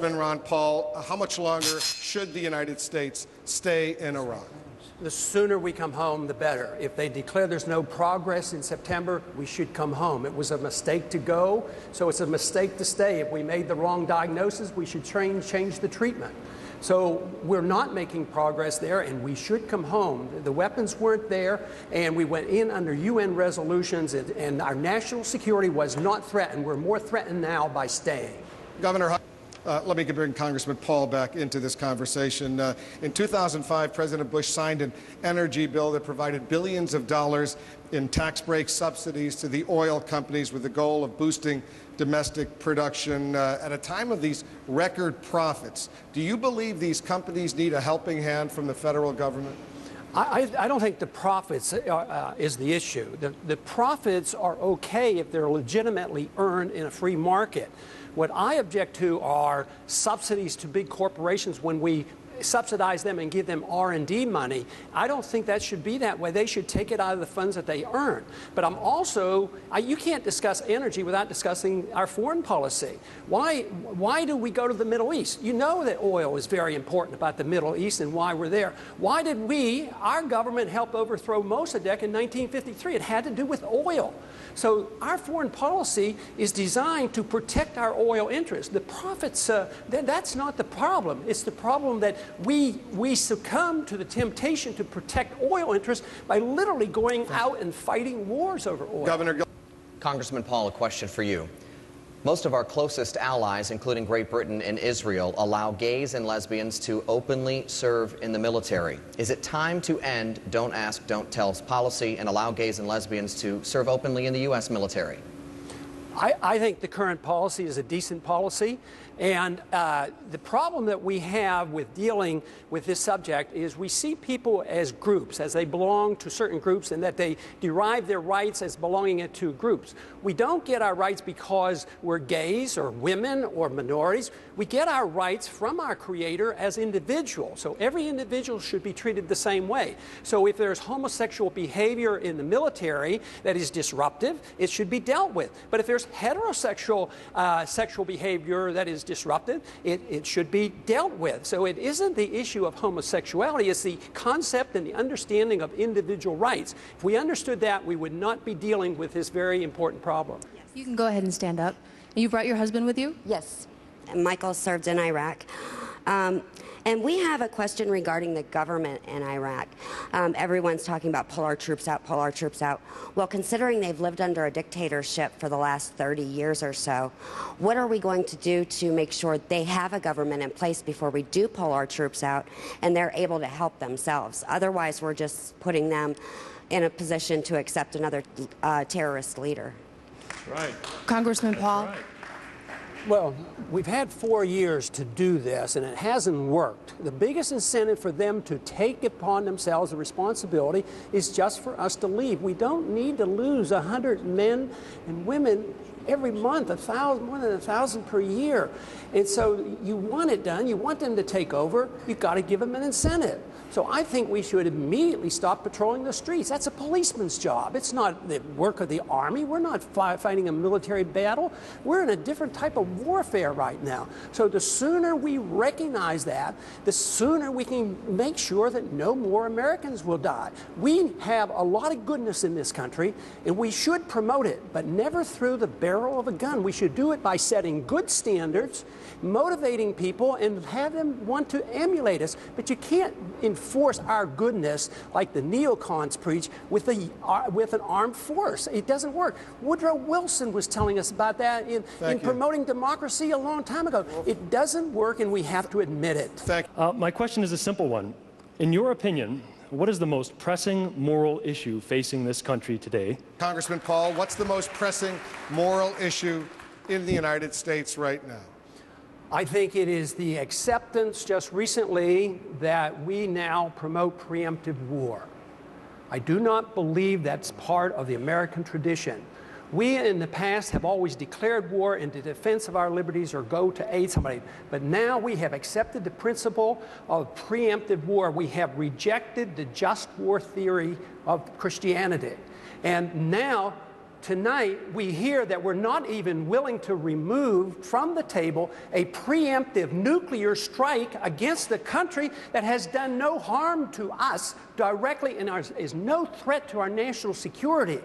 Ron Paul, how much longer should the United States stay in Iraq? The sooner we come home, the better. If they declare there's no progress in September, we should come home. It was a mistake to go, so it's a mistake to stay. If we made the wrong diagnosis, we should change the treatment. So we're not making progress there, and we should come home. The weapons weren't there, and we went in under UN resolutions, and our national security was not threatened. We're more threatened now by staying. Governor, let me bring Congressman Paul back into this conversation. In 2005, President Bush signed an energy bill that provided billions of dollars in tax break subsidies to the oil companies with the goal of boosting domestic production. At a time of these record profits, do you believe these companies need a helping hand from the federal government? I don't think the profits is the issue. The profits are okay if they're legitimately earned in a free market. What I object to are subsidies to big corporations when we subsidize them and give them R&D money. I don't think that should be that way. They should take it out of the funds that they earn. But I'm also, you can't discuss energy without discussing our foreign policy. Why do we go to the Middle East? You know that oil is very important about the Middle East and why we're there. Why did our government help overthrow Mossadegh in 1953? It had to do with oil. So our foreign policy is designed to protect our oil interests. The profits, that's not the problem. It's the problem that we succumb to the temptation to protect oil interests by literally going out and fighting wars over oil. Congressman Paul, a question for you. Most of our closest allies, including Great Britain and Israel, allow gays and lesbians to openly serve in the military. Is it time to end don't ask, don't tell policy and allow gays and lesbians to serve openly in the U.S. military? I think the current policy is a decent policy, and the problem that we have with dealing with this subject is we see people as groups, as they belong to certain groups, and that they derive their rights as belonging to groups. We don't get our rights because we're gays or women or minorities. We get our rights from our Creator as individuals. So every individual should be treated the same way. So if there's homosexual behavior in the military that is disruptive, it should be dealt with. But if there's heterosexual sexual behavior that is disruptive, it should be dealt with. So it isn't the issue of homosexuality, it's the concept and the understanding of individual rights. If we understood that, we would not be dealing with this very important problem. Yes. You can go ahead and stand up. You brought your husband with you? Yes. Michael served in Iraq. And we have a question regarding the government in Iraq. Everyone's talking about pull our troops out, pull our troops out. Well, considering they've lived under a dictatorship for the last 30 years or so, what are we going to do to make sure they have a government in place before we do pull our troops out and they're able to help themselves? Otherwise, we're just putting them in a position to accept another terrorist leader. That's right. Congressman Paul. That's right. Well, we've had 4 years to do this, and it hasn't worked. The biggest incentive for them to take upon themselves the responsibility is just for us to leave. We don't need to lose 100 men and women every month, more than 1,000 per year. And so you want it done, you want them to take over, you've got to give them an incentive. So I think we should immediately stop patrolling the streets. That's a policeman's job. It's not the work of the Army. We're not fighting a military battle. We're in a different type of warfare right now. So the sooner we recognize that, the sooner we can make sure that no more Americans will die. We have a lot of goodness in this country, and we should promote it, but never through the barrel of a gun. We should do it by setting good standards, motivating people, and have them want to emulate us. But you can't enforce our goodness like the neocons preach with an armed force. It doesn't work. Woodrow Wilson was telling us about that in promoting democracy a long time ago. It doesn't work, and we have to admit it. My question is a simple one. In your opinion, what is the most pressing moral issue facing this country today? Congressman Paul, what's the most pressing moral issue in the United States right now? I think it is the acceptance just recently that we now promote preemptive war. I do not believe that's part of the American tradition. We in the past have always declared war in the defense of our liberties or go to aid somebody, but now we have accepted the principle of preemptive war. We have rejected the just war theory of Christianity. And now tonight we hear that we're not even willing to remove from the table a preemptive nuclear strike against the country that has done no harm to us directly and is no threat to our national security.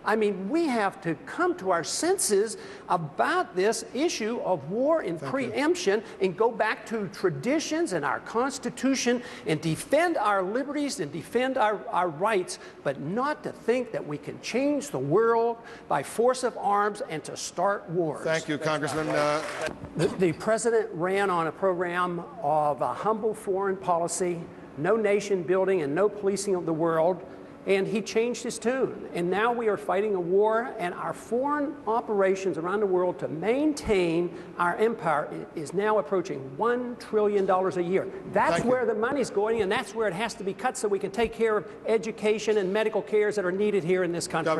I mean, we have to come to our senses about this issue of war and preemption and go back to traditions and our Constitution and defend our liberties and defend our rights, but not to think that we can change the world by force of arms and to start wars. Thank you, Congressman. The president ran on a program of a humble foreign policy, no nation building and no policing of the world. And he changed his tune. And now we are fighting a war, and our foreign operations around the world to maintain our empire is now approaching $1 trillion a year. That's where the money's going, and that's where it has to be cut so we can take care of education and medical cares that are needed here in this country.